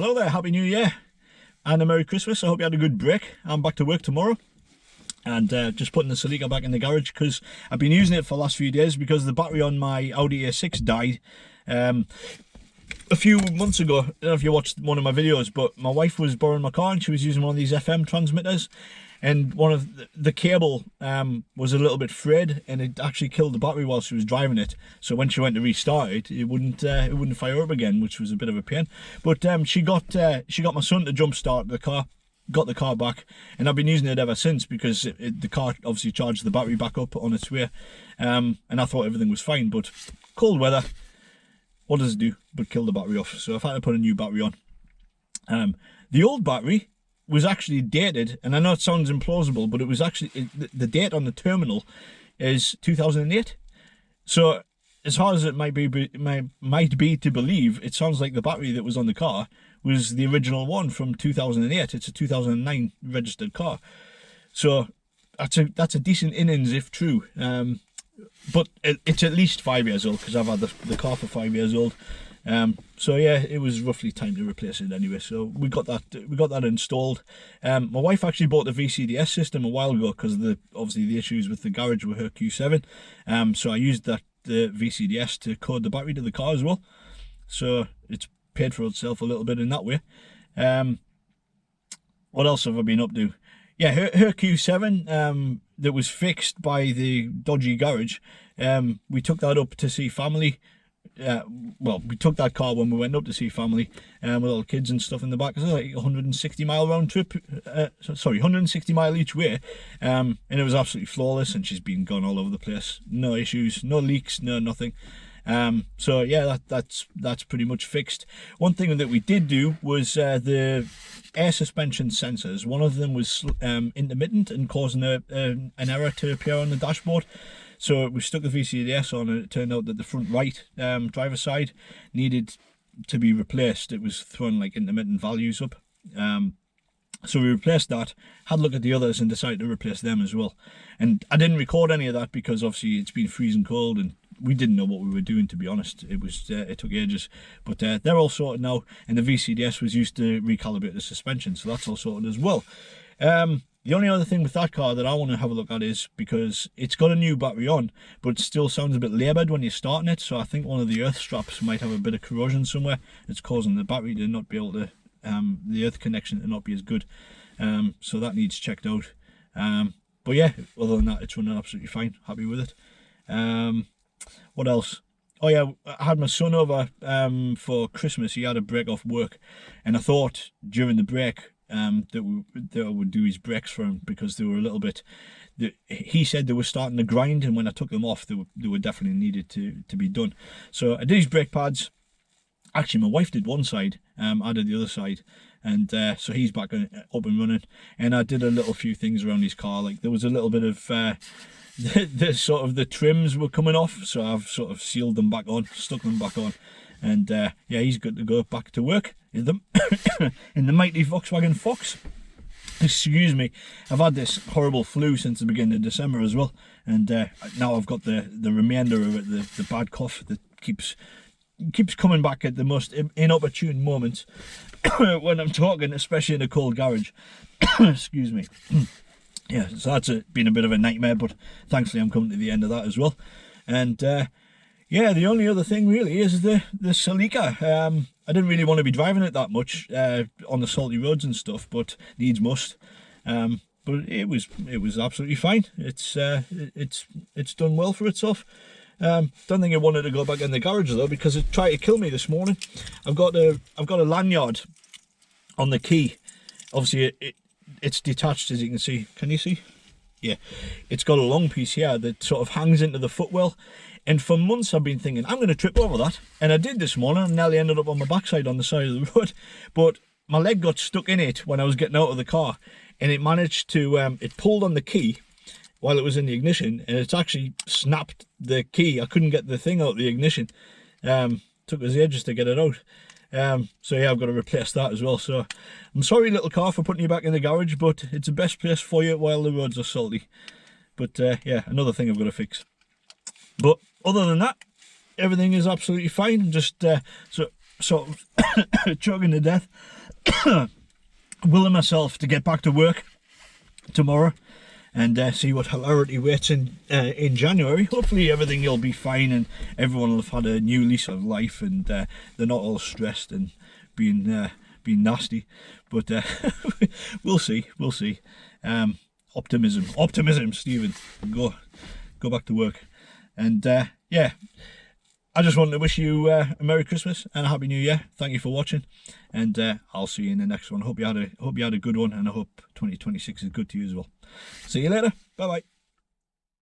Hello there, Happy New Year and a Merry Christmas. I hope you had a good break. I'm back to work tomorrow and just putting the Celica back in the garage because I've been using it for the last few days because the battery on my Audi A6 died a few months ago. I don't know if you watched one of my videos, but my wife was borrowing my car and she was using one of these FM transmitters, and one of the cable was a little bit frayed and it actually killed the battery while she was driving it. So when she went to restart it, it wouldn't fire up again, which was a bit of a pain. But she got my son to jump start the car, got the car back, and I've been using it ever since because the car obviously charged the battery back up on its way, and I thought everything was fine. But cold weather, what does it do but kill the battery off? So I've had to put a new battery on. The old battery was actually dated, and I know it sounds implausible, but it was actually, the date on the terminal is 2008. So as hard as it might be to believe, it sounds like the battery that was on the car was the original one from 2008. It's a 2009 registered car. So that's a decent innings if true. But it's at least 5 years old because I've had the car for 5 years old. So yeah, it was roughly time to replace it anyway. So we got that installed. My wife actually bought the VCDS system a while ago because obviously the issues with the garage with her Q7. So I used the VCDS to code the battery to the car as well. So it's paid for itself a little bit in that way. What else have I been up to? Yeah, her Q7 that was fixed by the dodgy garage. We took that up to see family. Well, we took that car when we went up to see family with all the kids and stuff in the back. It was like 160 mile round trip, 160 mile each way, and it was absolutely flawless, and she's been gone all over the place. No issues, no leaks, no nothing. So yeah, that's pretty much fixed. One thing that we did do was the air suspension sensors. One of them was intermittent and causing an error to appear on the dashboard. So we stuck the VCDS on and it turned out that the front right driver's side needed to be replaced. It was throwing like intermittent values up. So we replaced that, had a look at the others and decided to replace them as well. And I didn't record any of that because obviously it's been freezing cold and we didn't know what we were doing, to be honest. It took ages, but they're all sorted now, and the VCDS was used to recalibrate the suspension, so that's all sorted as well. The only other thing with that car that I want to have a look at is because it's got a new battery on, but it still sounds a bit laboured when you're starting it. So I think one of the earth straps might have a bit of corrosion somewhere. It's causing the battery to not be able to, the earth connection to not be as good. So that needs checked out. But yeah, other than that, it's running absolutely fine. Happy with it. What else? Oh yeah, I had my son over for Christmas. He had a break off work, and I thought during the break that I would do his brakes for him because they were a little bit. He said they were starting to grind, and when I took them off, they were definitely needed to be done. So I did his brake pads. Actually, my wife did one side, I did the other side, and so he's back up and running. And I did a little few things around his car, like there was a little bit of the trims were coming off, so I've sort of sealed them back on, stuck them back on, and yeah, he's good to go back to work in the mighty Volkswagen Fox. Excuse me, I've had this horrible flu since the beginning of December as well, and now I've got the remainder of it, the bad cough that keeps coming back at the most inopportune moments when I'm talking, especially in a cold garage. Excuse me. Yeah, so that's been a bit of a nightmare, but thankfully I'm coming to the end of that as well. And yeah, the only other thing really is the Celica. I didn't really want to be driving it that much on the salty roads and stuff, but needs must. But it was absolutely fine. It's done well for itself. Don't think I wanted to go back in the garage though because it tried to kill me this morning. I've got a lanyard on the key. Obviously it's detached, as you can see. Can you see? Yeah, it's got a long piece here that sort of hangs into the footwell, and for months I've been thinking I'm going to trip over that, and I did this morning and nearly ended up on my backside on the side of the road. But my leg got stuck in it when I was getting out of the car, and it managed to it pulled on the key while it was in the ignition, and it's actually snapped the key. I couldn't get the thing out of the ignition. Took us ages to get it out. So yeah, I've got to replace that as well. So I'm sorry, little car, for putting you back in the garage, but it's the best place for you while the roads are salty. But yeah, another thing I've got to fix. But other than that, everything is absolutely fine. Just so sort of choking to death, willing myself to get back to work tomorrow and see what hilarity waits in January. Hopefully everything will be fine and everyone will have had a new lease of life, and they're not all stressed and being nasty. But we'll see. Optimism, Stephen. Go back to work. And yeah, I just wanted to wish you a Merry Christmas and a Happy New Year. Thank you for watching, and I'll see you in the next one. Hope you had a good one, and I hope 2026 is good to you as well. See you later. Bye bye.